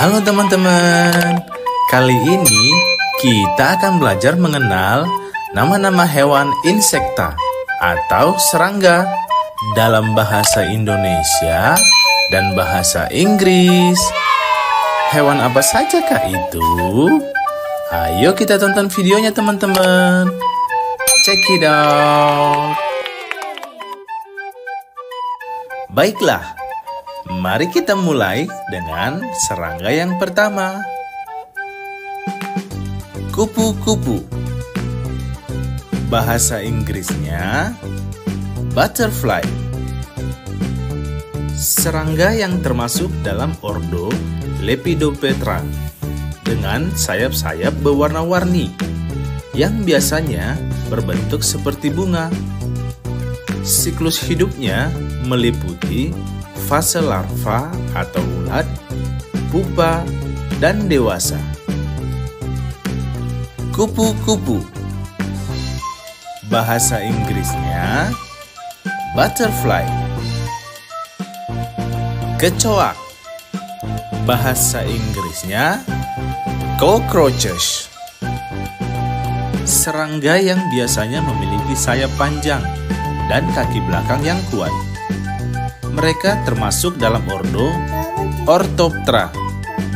Halo teman-teman, kali ini kita akan belajar mengenal nama-nama hewan insekta atau serangga dalam bahasa Indonesia dan bahasa Inggris. Hewan apa saja kah itu? Ayo kita tonton videonya teman-teman. Check it out. Baiklah, mari kita mulai dengan serangga yang pertama. Kupu-kupu. Bahasa Inggrisnya butterfly. Serangga yang termasuk dalam ordo Lepidoptera dengan sayap-sayap berwarna-warni yang biasanya berbentuk seperti bunga. Siklus hidupnya meliputi fase larva atau ulat, pupa, dan dewasa. Kupu-kupu. Bahasa Inggrisnya butterfly. Kecoak. Bahasa Inggrisnya cockroaches. Serangga yang biasanya memiliki sayap panjang dan kaki belakang yang kuat. Mereka termasuk dalam ordo Orthoptera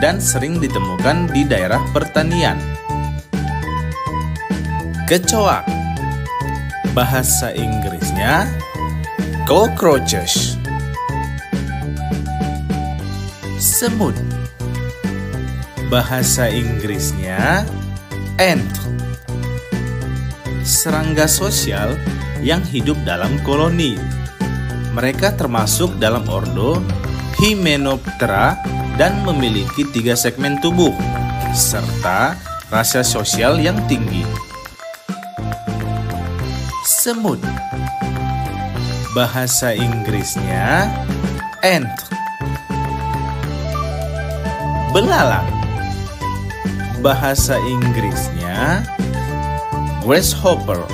dan sering ditemukan di daerah pertanian. Kecoak. Bahasa Inggrisnya cockroaches. Semut. Bahasa Inggrisnya ant. Serangga sosial yang hidup dalam koloni. Mereka termasuk dalam ordo Hymenoptera dan memiliki 3 segmen tubuh serta rasa sosial yang tinggi. Semut. Bahasa Inggrisnya ant. Belalang. Bahasa Inggrisnya grasshopper.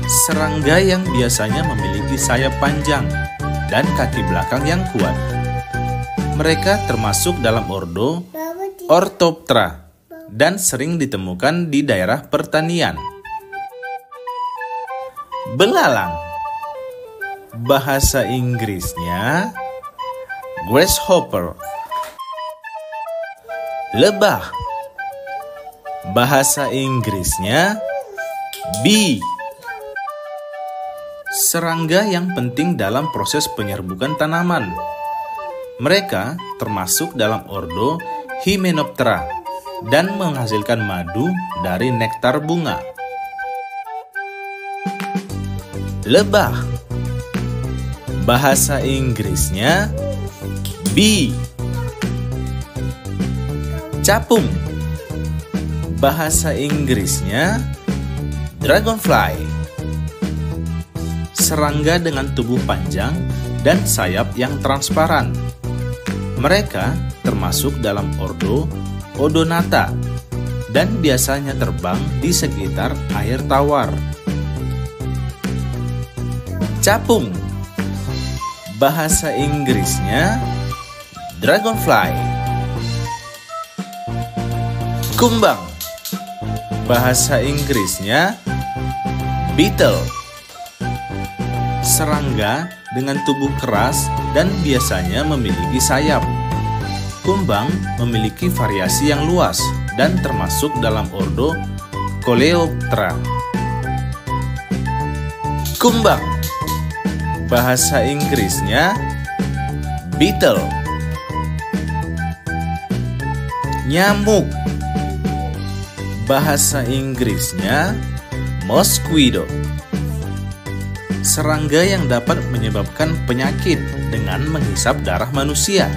Serangga yang biasanya memiliki sayap panjang dan kaki belakang yang kuat. Mereka termasuk dalam ordo Orthoptera dan sering ditemukan di daerah pertanian. Belalang. Bahasa Inggrisnya grasshopper. Lebah. Bahasa Inggrisnya bee. Serangga yang penting dalam proses penyerbukan tanaman. Mereka termasuk dalam ordo Hymenoptera dan menghasilkan madu dari nektar bunga. Lebah. Bahasa Inggrisnya bee. Capung. Bahasa Inggrisnya dragonfly. Serangga dengan tubuh panjang dan sayap yang transparan. Mereka termasuk dalam ordo Odonata dan biasanya terbang di sekitar air tawar. Capung. Bahasa Inggrisnya dragonfly. Kumbang. Bahasa Inggrisnya beetle. Serangga dengan tubuh keras dan biasanya memiliki sayap. Kumbang memiliki variasi yang luas dan termasuk dalam ordo Coleoptera. Kumbang. Bahasa Inggrisnya beetle. Nyamuk. Bahasa Inggrisnya mosquito. Serangga yang dapat menyebabkan penyakit dengan menghisap darah manusia.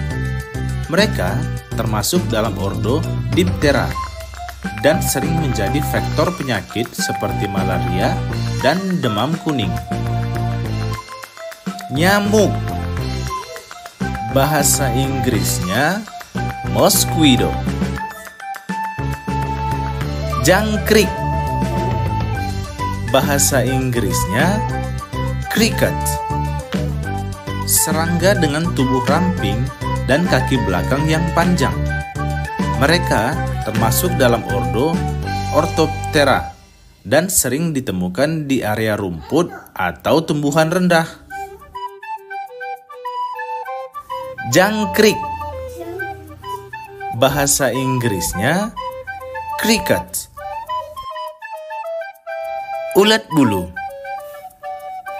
Mereka termasuk dalam ordo Diptera dan sering menjadi vektor penyakit seperti malaria dan demam kuning. Nyamuk. Bahasa Inggrisnya mosquito. Jangkrik. Bahasa Inggrisnya cricket. Serangga dengan tubuh ramping dan kaki belakang yang panjang. Mereka termasuk dalam ordo Orthoptera dan sering ditemukan di area rumput atau tumbuhan rendah. Jangkrik. Bahasa Inggrisnya cricket. Ulat bulu.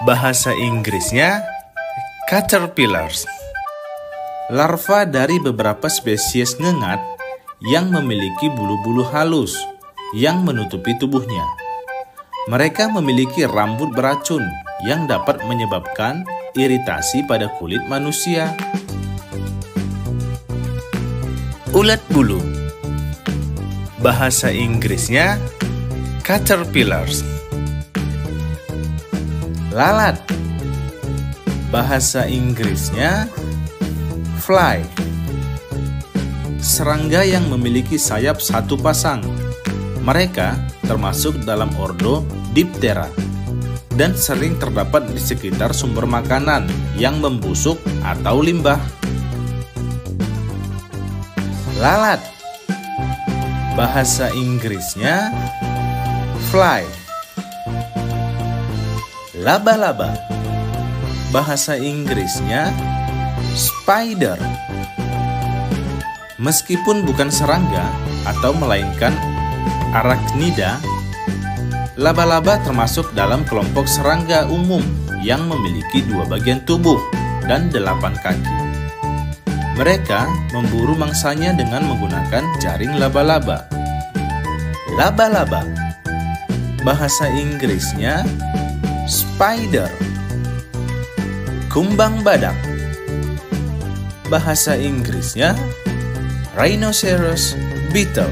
Bahasa Inggrisnya caterpillars. Larva dari beberapa spesies ngengat yang memiliki bulu-bulu halus yang menutupi tubuhnya. Mereka memiliki rambut beracun yang dapat menyebabkan iritasi pada kulit manusia. Ulat bulu. Bahasa Inggrisnya caterpillars. Lalat. Bahasa Inggrisnya fly. Serangga yang memiliki sayap satu pasang. Mereka termasuk dalam ordo Diptera dan sering terdapat di sekitar sumber makanan yang membusuk atau limbah. Lalat. Bahasa Inggrisnya fly. Laba-laba. Bahasa Inggrisnya spider. Meskipun bukan serangga atau melainkan arachnida, laba-laba termasuk dalam kelompok serangga umum yang memiliki 2 bagian tubuh dan 8 kaki. Mereka memburu mangsanya dengan menggunakan jaring laba-laba. Laba-laba. Bahasa Inggrisnya spider. Kumbang badak. Bahasa Inggrisnya rhinoceros beetle.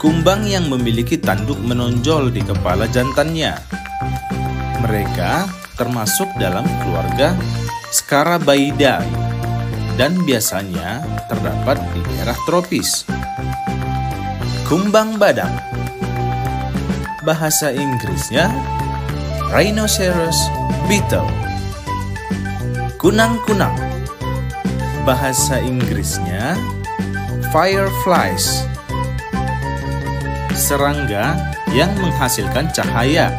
Kumbang yang memiliki tanduk menonjol di kepala jantannya. Mereka termasuk dalam keluarga Scarabaeidae dan biasanya terdapat di daerah tropis. Kumbang badak. Bahasa Inggrisnya rhinoceros beetle. Kunang-kunang. Bahasa Inggrisnya fireflies. Serangga yang menghasilkan cahaya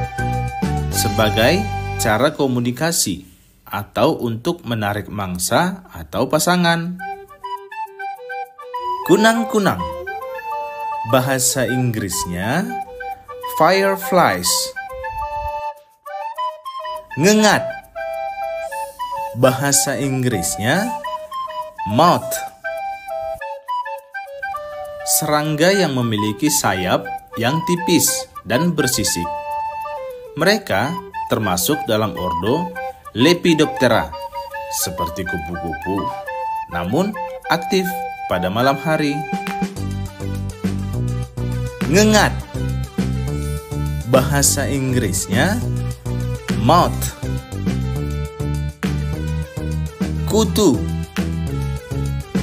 sebagai cara komunikasi atau untuk menarik mangsa atau pasangan. Kunang-kunang. Bahasa Inggrisnya fireflies. Ngengat. Bahasa Inggrisnya moth. Serangga yang memiliki sayap yang tipis dan bersisik. Mereka termasuk dalam ordo Lepidoptera, seperti kupu-kupu, namun aktif pada malam hari. Ngengat. Bahasa Inggrisnya moth. Kutu.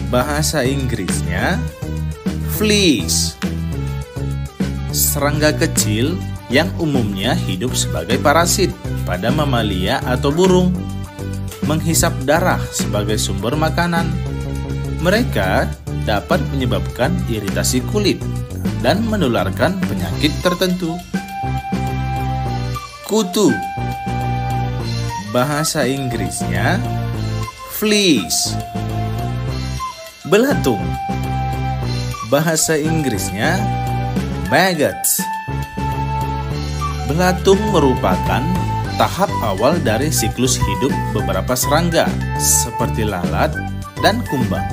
Bahasa Inggrisnya fleas. Serangga kecil yang umumnya hidup sebagai parasit pada mamalia atau burung, menghisap darah sebagai sumber makanan. Mereka dapat menyebabkan iritasi kulit dan menularkan penyakit tertentu. Kutu. Bahasa Inggrisnya fleas. Belatung. Bahasa Inggrisnya maggots. Belatung merupakan tahap awal dari siklus hidup beberapa serangga seperti lalat dan kumbang.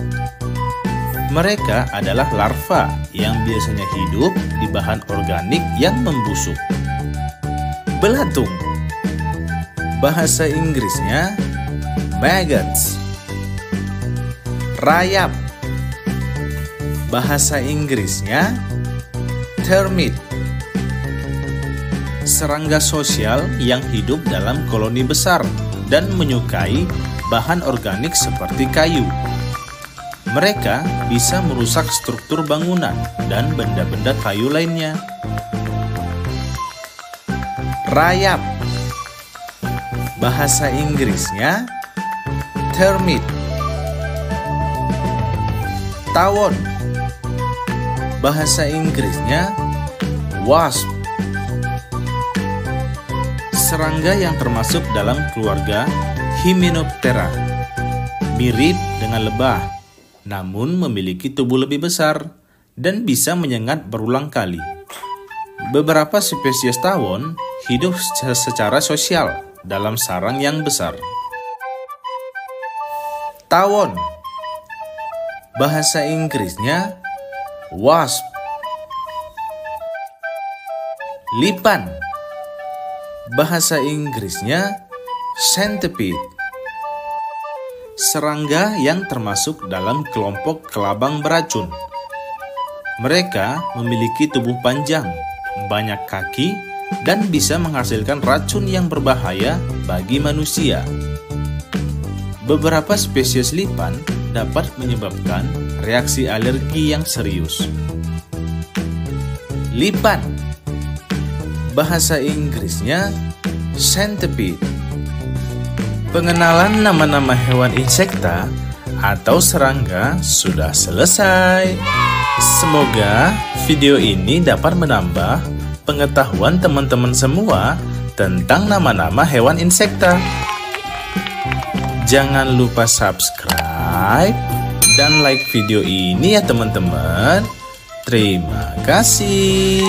Mereka adalah larva yang biasanya hidup di bahan organik yang membusuk. Belatung. Bahasa Inggrisnya maggots. Rayap. Bahasa Inggrisnya termit. Serangga sosial yang hidup dalam koloni besar dan menyukai bahan organik seperti kayu. Mereka bisa merusak struktur bangunan dan benda-benda kayu lainnya. Rayap. Bahasa Inggrisnya termit. Tawon. Bahasa Inggrisnya wasp. Serangga yang termasuk dalam keluarga Hymenoptera. Mirip dengan lebah, namun memiliki tubuh lebih besar dan bisa menyengat berulang kali. Beberapa spesies tawon hidup secara sosial dalam sarang yang besar. Tawon. Bahasa Inggrisnya wasp. Lipan. Bahasa Inggrisnya centipede. Serangga yang termasuk dalam kelompok kelabang beracun. Mereka memiliki tubuh panjang, banyak kaki, dan bisa menghasilkan racun yang berbahaya bagi manusia. Beberapa spesies lipan dapat menyebabkan reaksi alergi yang serius. Lipan. Bahasa Inggrisnya centipede. Pengenalan nama-nama hewan insekta atau serangga sudah selesai. Semoga video ini dapat menambah pengetahuan teman-teman semua tentang nama-nama hewan insekta. Jangan lupa subscribe dan like video ini ya teman-teman. Terima kasih.